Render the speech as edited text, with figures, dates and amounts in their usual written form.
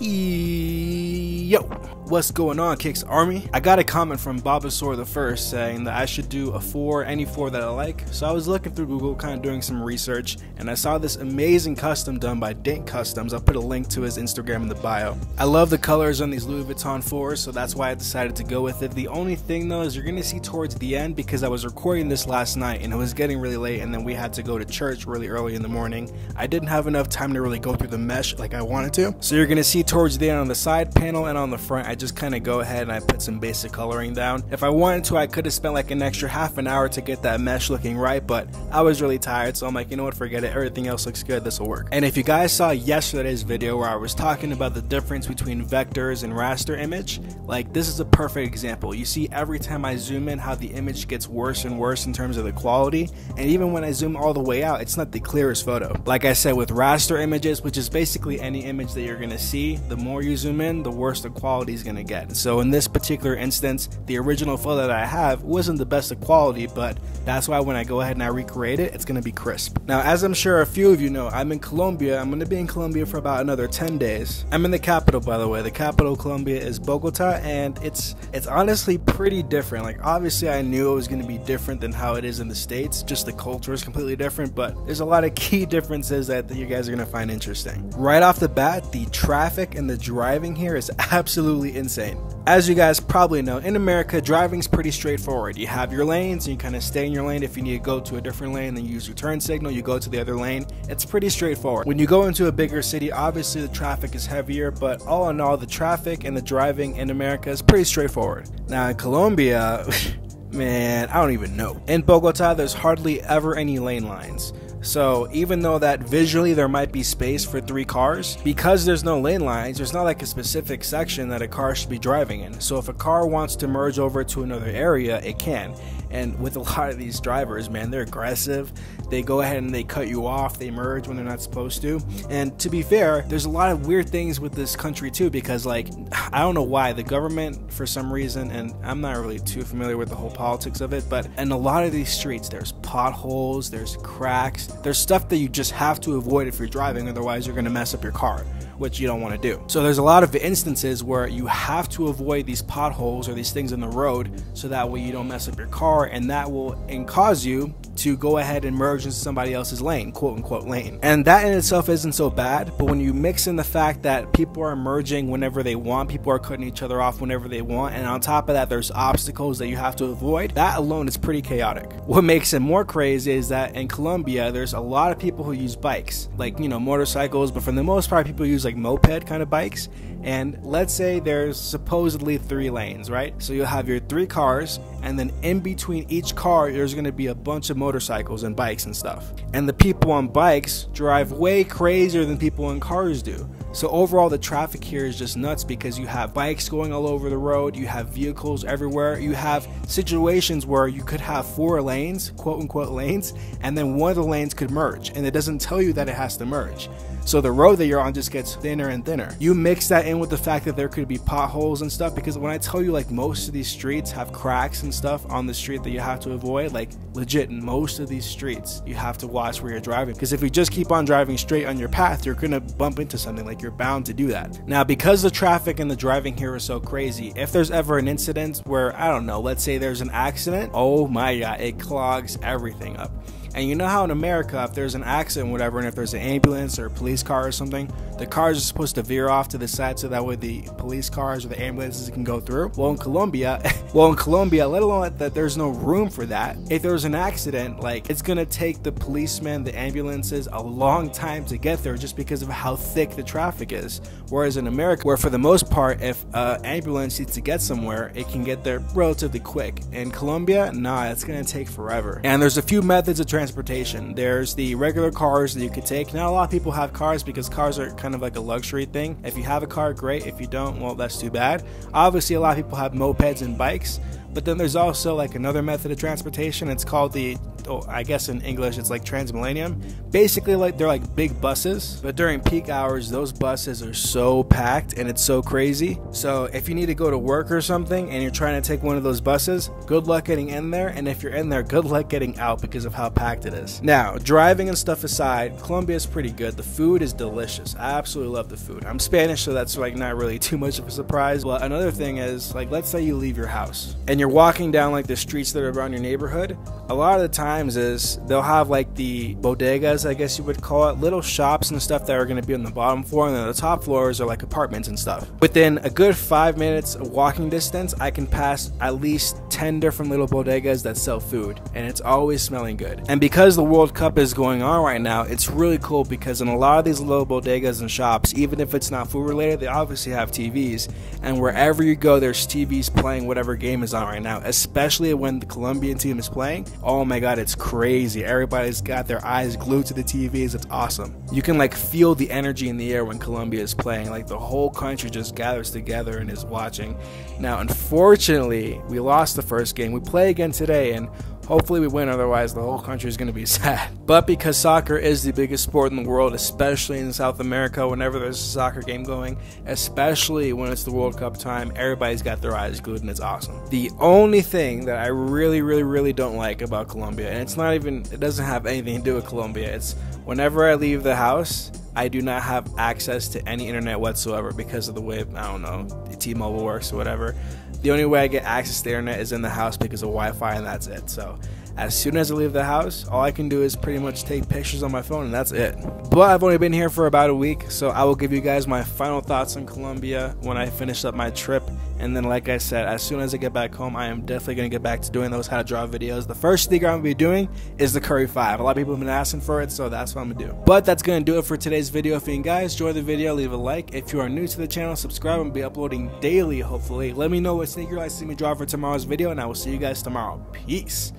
Yo, what's going on, Kicks Army? I got a comment from Bobasaur the First saying that I should do a 4, any 4 that I like. So I was looking through Google, kind of doing some research, and I saw this amazing custom done by Dank Customs. I'll put a link to his Instagram in the bio. I love the colors on these Louis Vuitton 4s, so that's why I decided to go with it. The only thing though is you're gonna see towards the end, because I was recording this last night and it was getting really late, and then we had to go to church really early in the morning. I didn't have enough time to really go through the mesh like I wanted to. So you're gonna see towards the end on the side panel and on the front, I just kind of go ahead and I put some basic coloring down. If I wanted to, I could have spent like an extra half an hour to get that mesh looking right, but I was really tired, so I'm like, you know what, forget it, everything else looks good, this will work. And if you guys saw yesterday's video where I was talking about the difference between vectors and raster image, like this is a perfect example. You see every time I zoom in how the image gets worse and worse in terms of the quality, and even when I zoom all the way out, it's not the clearest photo. Like I said, with raster images, which is basically any image that you're gonna see, the more you zoom in, the worse the quality is gonna get. So in this particular instance, the original photo that I have wasn't the best of quality, but that's why when I go ahead and I recreate it, it's gonna be crisp. Now, as I'm sure a few of you know, I'm in Colombia. I'm gonna be in Colombia for about another 10 days. I'm in the capital, by the way. The capital of Colombia is Bogota, and it's honestly pretty different. Like, obviously I knew it was gonna be different than how it is in the States. Just the culture is completely different, but there's a lot of key differences that you guys are gonna find interesting. Right off the bat, the traffic and the driving here is absolutely insane. As you guys probably know, in America, driving's pretty straightforward. You have your lanes and you kind of stay in your lane. If you need to go to a different lane, then you use your turn signal, you go to the other lane. It's pretty straightforward. When you go into a bigger city, obviously the traffic is heavier, but all in all, the traffic and the driving in America is pretty straightforward. Now in Colombia, man, I don't even know. In Bogota, there's hardly ever any lane lines. So even though that visually there might be space for 3 cars, because there's no lane lines, there's not like a specific section that a car should be driving in. So if a car wants to merge over to another area, it can. And with a lot of these drivers, man, they're aggressive. They go ahead and they cut you off. They merge when they're not supposed to. And to be fair, there's a lot of weird things with this country too, because like, I don't know why the government, for some reason, and I'm not really too familiar with the whole politics of it, but in a lot of these streets, there's potholes, there's cracks, there's stuff that you just have to avoid if you're driving, otherwise you're gonna mess up your car, which you don't want to do. So there's a lot of instances where you have to avoid these potholes or these things in the road, so that way you don't mess up your car, and that will cause you to go ahead and merge into somebody else's lane, quote unquote lane. And that in itself isn't so bad, but when you mix in the fact that people are merging whenever they want, people are cutting each other off whenever they want, and on top of that there's obstacles that you have to avoid, that alone is pretty chaotic. What makes it more crazy is that in Colombia there's a lot of people who use bikes, like, you know, motorcycles, but for the most part people use like moped kind of bikes. And let's say there's supposedly 3 lanes, right? So you'll have your 3 cars, and then in between each car there's going to be a bunch of motorcycles and bikes and stuff. And the people on bikes drive way crazier than people in cars do. So overall the traffic here is just nuts, because you have bikes going all over the road, you have vehicles everywhere, you have situations where you could have 4 lanes, quote unquote lanes, and then one of the lanes could merge, and it doesn't tell you that it has to merge. So the road that you're on just gets thinner and thinner. You mix that in with the fact that there could be potholes and stuff, because when I tell you like most of these streets have cracks and stuff on the street that you have to avoid, like legit most of these streets you have to watch where you're driving, because if you just keep on driving straight on your path, you're gonna bump into something, like you're bound to do that. Now, because the traffic and the driving here is so crazy, if there's ever an incident where, I don't know, let's say there's an accident, oh my god, it clogs everything up. And you know how in America, if there's an accident, whatever, and if there's an ambulance or a police car or something, the cars are supposed to veer off to the side so that way the police cars or the ambulances can go through. Well, in Colombia, let alone that there's no room for that. If there's an accident, like, it's gonna take the policemen, the ambulances, a long time to get there just because of how thick the traffic is. Whereas in America, where for the most part, if an ambulance needs to get somewhere, it can get there relatively quick. In Colombia, nah, it's gonna take forever. And there's a few methods of transportation. There's the regular cars that you could take. Not a lot of people have cars because cars are kind of like a luxury thing. If you have a car, great. If you don't, well, that's too bad. Obviously, a lot of people have mopeds and bikes, But then there's also like another method of transportation. It's called the, I guess in English it's like Transmillennium. Basically, like they're like big buses, but during peak hours those buses are so packed and it's so crazy. So if you need to go to work or something and you're trying to take one of those buses, good luck getting in there, and if you're in there, good luck getting out because of how packed it is. Now, driving and stuff aside, Colombia is pretty good. The food is delicious. I absolutely love the food. I'm Spanish, so that's like not really too much of a surprise. But another thing is, like, let's say you leave your house and you're walking down like the streets that are around your neighborhood. A lot of the times is they'll have like the bodegas, I guess you would call it, little shops and stuff that are going to be on the bottom floor, and then the top floors are like apartments and stuff. Within a good 5 minutes of walking distance, I can pass at least 10 different little bodegas that sell food, and it's always smelling good. And because the World Cup is going on right now, it's really cool because in a lot of these little bodegas and shops, even if it's not food related, they obviously have TVs, and wherever you go there's TVs playing whatever game is on right now, especially when the Colombian team is playing. Oh my god, it's crazy. Everybody's got their eyes glued to the TVs. It's awesome. You can like feel the energy in the air when Colombia is playing. Like the whole country just gathers together and is watching. Now unfortunately we lost the first game. We play again today and hopefully we win, otherwise the whole country is going to be sad. But because soccer is the biggest sport in the world, especially in South America, whenever there's a soccer game going, especially when it's the World Cup time, everybody's got their eyes glued and it's awesome. The only thing that I really don't like about Colombia, and it's not even, it doesn't have anything to do with Colombia, it's whenever I leave the house, I do not have access to any internet whatsoever because of the way, I don't know, T-Mobile works or whatever. The only way I get access to the internet is in the house because of Wi-Fi, and that's it. So as soon as I leave the house, all I can do is pretty much take pictures on my phone, and that's it. But I've only been here for about a week, so I will give you guys my final thoughts on Colombia when I finish up my trip. And then, like I said, as soon as I get back home, I am definitely going to get back to doing those how to draw videos. The first thing I'm going to be doing is the Curry 5. A lot of people have been asking for it, so that's what I'm going to do. But that's going to do it for today's video. If you guys enjoyed the video, leave a like. If you are new to the channel, subscribe. I'll be uploading daily, hopefully. Let me know what snake you'd like to see me draw for tomorrow's video, and I will see you guys tomorrow. Peace.